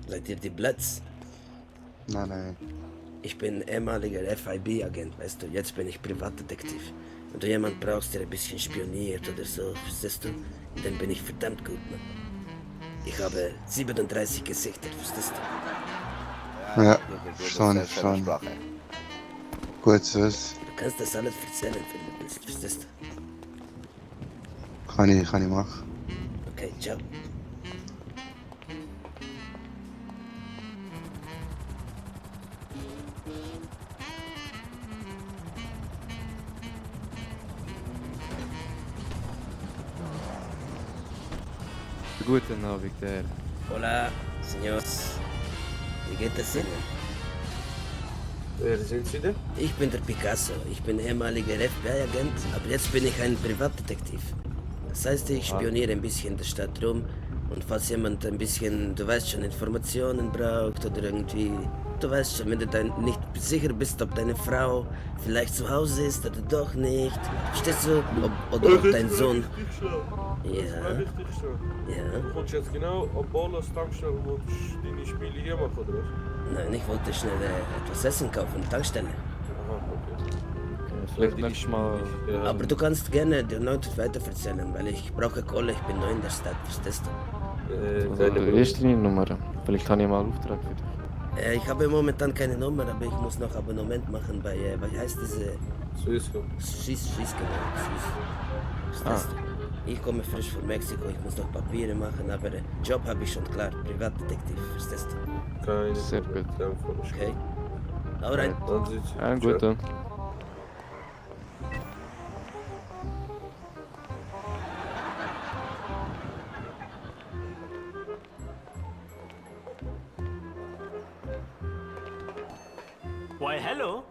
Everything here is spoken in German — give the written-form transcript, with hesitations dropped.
Seid ihr die Bloods? Nein. Ich bin ehemaliger FIB-Agent, weißt du, jetzt bin ich Privatdetektiv. Wenn du jemand brauchst, der ein bisschen spioniert oder so, verstehst du, dann bin ich verdammt gut, Mann. Ich habe 37 Gesichter, verstehst du? Ja, verstanden. Gut zu wissen. Du kannst das alles erzählen, wenn du willst, verstehst du? Kann ich machen. Okay, ciao. Guten Abend, Herr. Hola, señores. Wie geht es Ihnen? Wer sind Sie denn? Ich bin der Picasso. Ich bin ehemaliger FBI-Agent, aber jetzt bin ich ein Privatdetektiv. Das heißt, ich spioniere ein bisschen in der Stadt rum und falls jemand ein bisschen, du weißt schon, Informationen braucht oder irgendwie, du weißt schon, wenn du nicht sicher bist, ob deine Frau vielleicht zu Hause ist oder doch nicht, verstehst du? Oder ob dein Sohn... Ja, Richtig so. ja. Du kommst jetzt genau an Bolas Tankstelle und willst deine Spiele hier machen, oder was? Nein, ich wollte schnell etwas Essen kaufen, Tankstelle. Aha, okay. Vielleicht nächstes Mal. Aber du kannst gerne dir noch weiter erzählen, weil ich brauche Kohle, ich bin neu in der Stadt, verstehst du? Wie ist deine Nummer? Vielleicht habe ich mal einen Auftrag für dich. Ich habe momentan keine Nummer, aber ich muss noch Abonnement machen bei, wie heißt diese? Swisscom. Swiss, genau, Swiss. Verstehst du? Ich komme frisch von Mexiko, ich muss noch Papiere machen, aber Job habe ich schon klar, Privatdetektiv, verstehst du? Keine. Sehr gut. Okay. Alright. Dann sind Sie. Ja, gut dann. Why, hello.